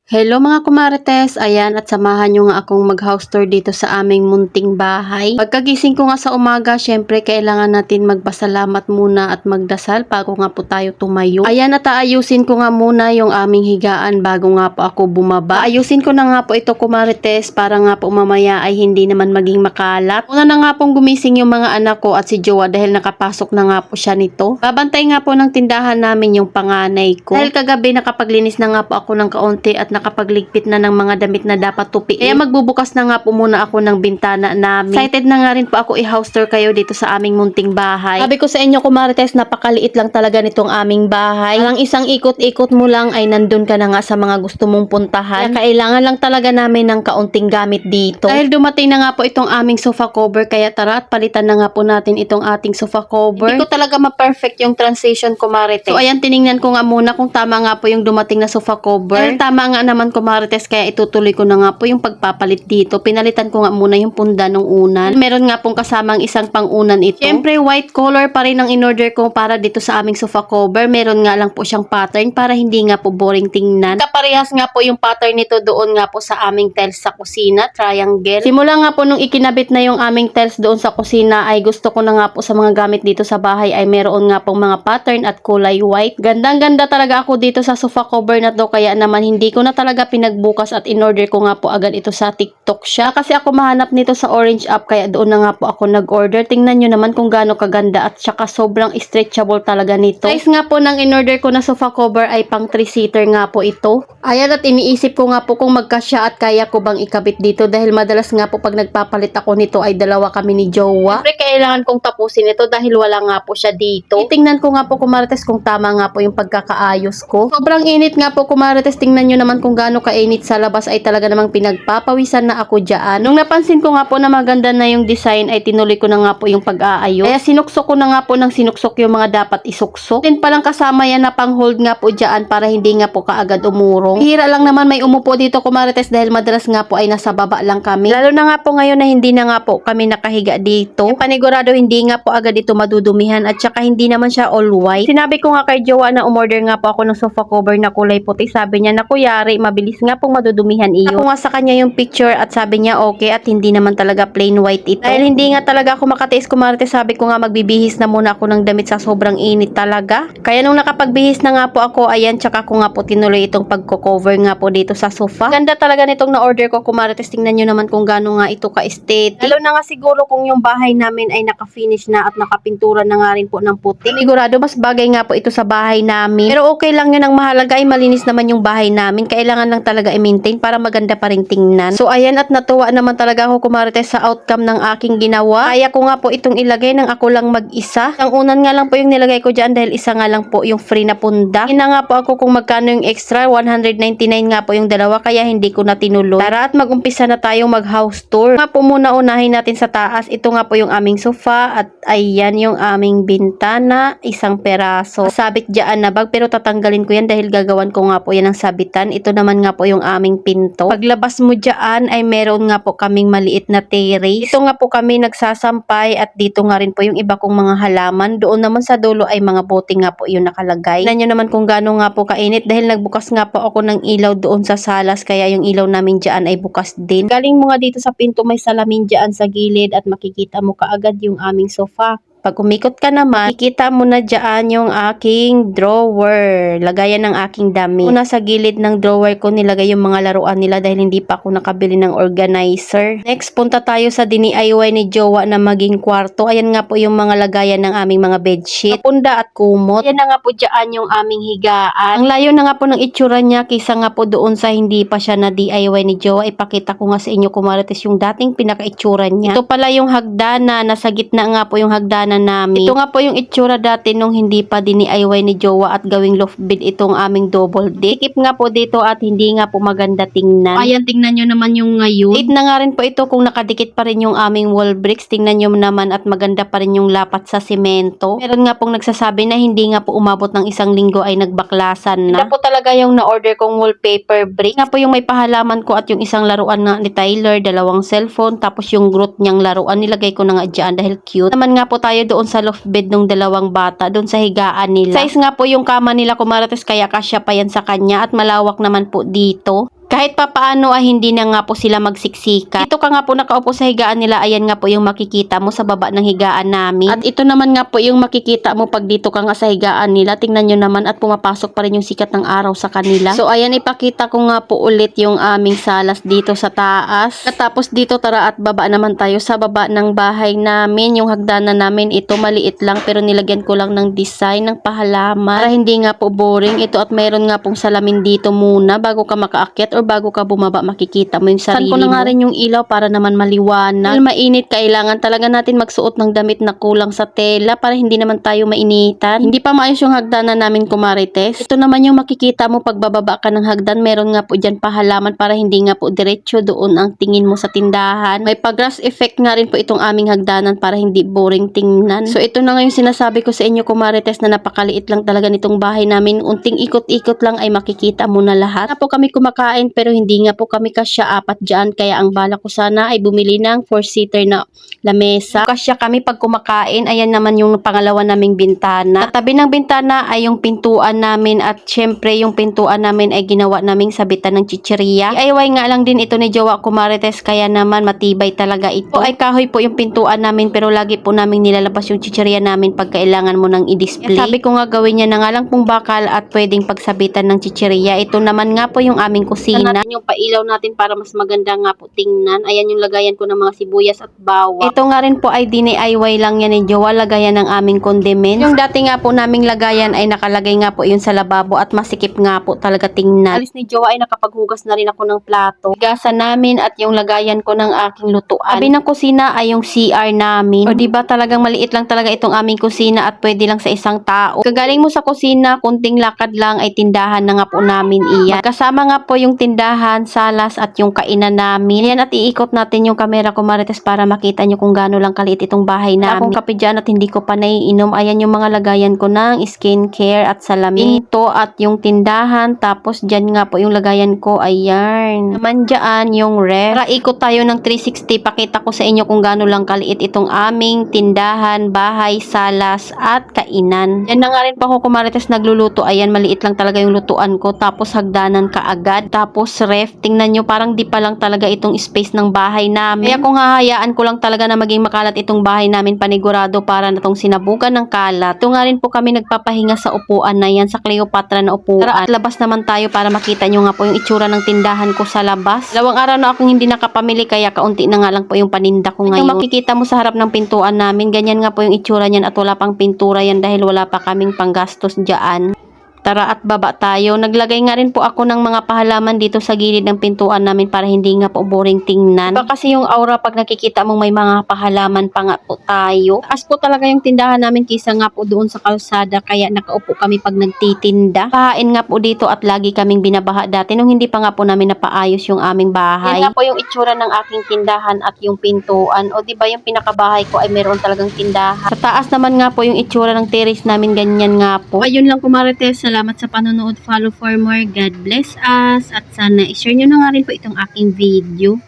Hello mga kumarites, ayan at samahan nyo nga akong mag-house tour dito sa aming munting bahay. Pagkagising ko nga sa umaga, syempre kailangan natin magpasalamat muna at magdasal bago nga po tayo tumayo. Ayan at aayusin ko nga muna yung aming higaan bago nga po ako bumaba. Ayusin ko na nga po ito kumarites para nga po mamaya ay hindi naman maging makalat. Una na nga pong gumising yung mga anak ko at si Jowa dahil nakapasok na nga po siya nito. Babantay nga po ng tindahan namin yung panganay ko. Dahil kagabi nakapaglinis na nga po ako ng kaunti at nakapagligpit na ng mga damit na dapat tupiin. Kaya magbubukas na nga po muna ako ng bintana namin. Excited na nga rin po ako i-house tour kayo dito sa aming munting bahay. Sabi ko sa inyo kumarites, napakaliit lang talaga nitong aming bahay. Ang isang ikot-ikot mo lang ay nandun ka na nga sa mga gusto mong puntahan. Kaya kailangan lang talaga namin ng kaunting gamit dito. Dahil dumating na nga po itong aming sofa cover, kaya tara at palitan na nga po natin itong ating sofa cover. Hindi ko talaga ma-perfect yung transition kumarites. So ayan, tiningnan ko nga muna kung tama nga po yung dumating na sofa cover. Dahil tama nga naman kumarites, kaya itutuloy ko na nga po yung pagpapalit dito. Pinalitan ko nga muna yung punda nung unan. Meron nga pong kasamang isang pangunan ito. Siyempre white color pa rin ang in-order ko para dito sa aming sofa cover. Meron nga lang po siyang pattern para hindi nga po boring tingnan. Kaparehas nga po yung pattern nito doon nga po sa aming tiles sa kusina, triangle. Simula nga po nung ikinabit na yung aming tiles doon sa kusina ay gusto ko na nga po sa mga gamit dito sa bahay ay meron nga pong mga pattern at kulay white. Gandang-ganda talaga ako dito sa sofa cover na to, kaya naman hindi ko na talaga pinagbukas at in-order ko nga po agad ito sa TikTok siya. Kasi ako mahanap nito sa Orange app, kaya doon na nga po ako nag-order. Tingnan nyo naman kung gaano kaganda at saka sobrang stretchable talaga nito. Size nga po ng in-order ko na sofa cover ay pang 3-seater nga po ito. Ayan, at iniisip ko nga po kung magkasya at kaya ko bang ikabit dito dahil madalas nga po pag nagpapalit ako nito ay dalawa kami ni Jowa. Siyempre kailangan kong tapusin ito dahil wala nga po siya dito. Itingnan ko nga po kumarites kung tama nga po yung pagkakaayos ko. Sobrang init nga po kumarites, tingnan nyo naman kung gaano kainit sa labas, ay talaga namang pinagpapawisan na ako dyan. Nung napansin ko nga po na maganda na yung design ay tinuloy ko na nga po yung pag-aayos. Kaya sinuksok ko na nga po ng sinuksok yung mga dapat isuksok. Din palang kasama yan na pang hold nga po dyan para hindi nga po kaagad umurong. Hira lang naman may umupo dito kumarites dahil madalas nga po ay nasa baba lang kami. Lalo na nga po ngayon na hindi na nga po kami nakahiga dito. Panigurado hindi nga po agad ito madudumihan at saka hindi naman siya all white. Sinabi ko nga kay Jowa na umorder nga po ako ng sofa cover na kulay puti. Sabi niya na kuyari, mabilis nga pong madudumihan iyo. Ako nga sa kanya yung picture at sabi niya okay at hindi naman talaga plain white ito. Dahil hindi nga talaga ako makatiis kumarites, sabi ko nga magbibihis na muna ako ng damit sa sobrang init talaga. Kaya nung nakapagbihis na nga po ako, ayan, tsaka ko nga po tinuloy itong pagko-cover nga po dito sa sofa. Ganda talaga nitong na-order ko kumarites, tingnan nyo naman kung gaano nga ito ka-aesthetic. Lalo na nga siguro kung yung bahay namin ay naka-finish na at nakapintura na nga rin po ng puti. Sigurado mas bagay nga po ito sa bahay namin. Pero okay lang yun, ang mahalaga ay malinis naman yung bahay namin. Kailangan lang talaga i-maintain para maganda pa rin tingnan. So ayan, at natuwa naman talaga ako kumarites sa outcome ng aking ginawa. Kaya ko nga po itong ilagay nang ako lang mag-isa. Ang unan nga lang po yung nilagay ko dyan dahil isa nga lang po yung free na punda. Ina nga po ako kung magkano yung extra, 199 nga po yung dalawa, kaya hindi ko na tinuloy. Tara at mag-umpisa na tayong mag-house tour. Nga po muna unahin natin sa taas. Ito nga po yung aming sofa at ayan yung aming bintana, isang peraso. Sabit dyan na bag pero tatanggalin ko yan dahil gagawan ko nga po yan ng sabitan. Ito naman nga po yung aming pinto. Paglabas mo dyan ay meron nga po kaming maliit na terrace. Dito nga po kami nagsasampay at dito nga rin po yung iba kong mga halaman. Doon naman sa dulo ay mga bote nga po yung nakalagay. Tignan nyo naman kung gaano nga po kainit dahil nagbukas nga po ako ng ilaw doon sa salas, kaya yung ilaw namin dyan ay bukas din. Galing mo nga dito sa pinto may salamin dyan sa gilid at makikita mo kaagad yung aming sofa. Pag umikot ka naman, makikita mo na dyan yung aking drawer. Lagayan ng aking damit. Una sa gilid ng drawer ko nilagay yung mga laruan nila dahil hindi pa ako nakabili ng organizer. Next, punta tayo sa DIY ni Jowa na maging kwarto. Ayan nga po yung mga lagayan ng aming mga bedsheet, punda at kumot. Ayan na nga po dyan yung aming higaan. Ang layo na nga po ng itsura niya kaysa nga po doon sa hindi pa siya na DIY ni Jowa. Ipakita ko nga sa inyo kumarites yung dating pinaka-itsura niya. Ito pala yung hagdana. Nasa gitna nga po yung hagdana namin. Ito nga po yung itsura dati nung hindi pa DIY ni Jowa at gawing loft bed itong aming double deck. Sikip nga po dito at hindi nga po maganda tingnan. Ayan, tingnan nyo naman yung ngayon. Late na nga rin po ito kung nakadikit pa rin yung aming wall bricks. Tingnan nyo naman at maganda pa rin yung lapat sa simento. Meron nga pong nagsasabi na hindi nga po umabot ng isang linggo ay nagbaklasan na. Ito po talaga yung na-order kong wallpaper brick. Nga po yung may pahalaman ko at yung isang laruan na ni Tyler, dalawang cellphone, tapos yung Groot niyang laruan nilagay ko na nga dyan dahil cute. Naman nga po tayo doon sa loft bed ng dalawang bata, doon sa higaan nila. Size nga po yung kama nila kumarites, kaya kasya pa yan sa kanya at malawak naman po dito. kahit papaano ay hindi na nga po sila magsiksikan. Dito ka nga po nakaupo sa higaan nila, ayan nga po yung makikita mo sa baba ng higaan namin. At ito naman nga po yung makikita mo pag dito ka nga sa higaan nila. Tingnan nyo naman at pumapasok pa rin yung sikat ng araw sa kanila. So ayan, ipakita ko nga po ulit yung aming salas dito sa taas. Tapos dito tara at baba naman tayo sa baba ng bahay namin. Yung hagdanan namin ito maliit lang pero nilagyan ko lang ng design ng pahalaman para hindi nga po boring ito, at mayroon nga pong salamin dito muna bago ka makaakyat or bago ka bumaba, makikita mo yung sarili mo. Saan ko na nga rin yung ilaw para naman maliwanag. Dahil mainit, kailangan talaga natin magsuot ng damit na kulang sa tela para hindi naman tayo mainitan. Hindi pa maayos yung hagdanan namin, kumarites. Ito naman yung makikita mo pag bababa ka ng hagdan. Meron nga po dyan pahalaman para hindi nga po diretso doon ang tingin mo sa tindahan. May pag-grass effect nga rin po itong aming hagdanan para hindi boring tingnan. So ito na nga yung sinasabi ko sa inyo, kumarites, na napakaliit lang talaga nitong bahay namin. Unting ikot-ikot lang ay makikita mo na lahat. Na po kami kumakain pero hindi nga po kami kasya apat dyan, kaya ang bala ko sana ay bumili ng 4-seater na lamesa. Kasya kami pag kumakain. Ayan naman yung pangalawa naming bintana. Katabi ng bintana ay yung pintuan namin, at syempre yung pintuan namin ay ginawa naming sabitan ng chichirya. DIY nga lang din ito ni Jowa, kumarites, kaya naman matibay talaga ito. O ay kahoy po yung pintuan namin pero lagi po namin nilalabas yung chichirya namin pag kailangan mo nang i-display. Sabi ko nga gawin niya na nga lang pong bakal at pwedeng pagsabitan ng chichirya. Ito naman nga po yung aming kusina. Natin yung pailaw natin para mas maganda nga po tingnan. Ayan yung lagayan ko ng mga sibuyas at bawang. Ito nga rin po ay DIY lang yan ni Jowa, lagayan ng aming condiments. Yung dati nga po naming lagayan ay nakalagay nga po yun sa lababo at masikip nga po talaga tingnan. Alis ni Jowa ay nakapaghugas na rin ako ng plato. Higasan namin at yung lagayan ko ng aking lutuan. Sabi ng kusina ay yung CR namin. O diba talagang maliit lang talaga itong aming kusina at pwede lang sa isang tao. Kagaling mo sa kusina, kunting lakad lang ay tindahan na nga po namin iyan. Kasama nga po yung tindahan, salas at yung kainan namin. Yan, at iikot natin yung kamera ko, marites, para makita nyo kung gaano lang kaliit itong bahay namin. Akong kape dyan at hindi ko pa naiinom. Ayan yung mga lagayan ko ng skincare at salamin. Ito at yung tindahan. Tapos dyan nga po yung lagayan ko. Ayan. Naman dyan yung ref. Tara, ikot tayo ng 360. Pakita ko sa inyo kung gaano lang kaliit itong aming tindahan, bahay, salas at kainan. Yan na nga rin pa ako, kumarites, nagluluto. Ayan, maliit lang talaga yung lutuan ko. Tapos hagdanan kaagad. Tapos ref. Tingnan nyo, parang di pa lang talaga itong space ng bahay namin. Kaya kung hahayaan ko lang talaga na maging makalat itong bahay namin, panigurado para na itong sinabugan ng kalat. Ito nga rin po kami nagpapahinga sa upuan na yan, sa Cleopatra na upuan. Tara at labas naman tayo para makita nyo nga po yung itsura ng tindahan ko sa labas. 2 araw na akong hindi nakapamili, kaya kaunti na nga lang po yung paninda ko ngayon. Ito makikita mo sa harap ng pintuan namin, ganyan nga po yung itsura niyan, at wala pang pintura yan dahil wala pa kaming panggastos dyan. Tara at baba tayo. Naglagay nga rin po ako ng mga pahalaman dito sa gilid ng pintuan namin para hindi nga po boring tingnan. Diba kasi yung aura pag nakikita mong may mga pahalaman pa nga po tayo. Taas po talaga yung tindahan namin kisa nga po doon sa kalsada, kaya nakaupo kami pag nagtitinda. Pahain nga po dito at lagi kaming binabaha dati nung hindi pa nga po namin napaayos yung aming bahay. Yan nga po yung itsura ng aking tindahan at yung pintuan. O diba yung pinakabahay ko ay meron talagang tindahan. Sa taas naman nga po yung itsura ng terrace namin, ganyan nga po. Ayun lang, kumarites. Salamat sa panonood. Follow for more. God bless us. At sana i-share nyo na nga rin po itong aking video.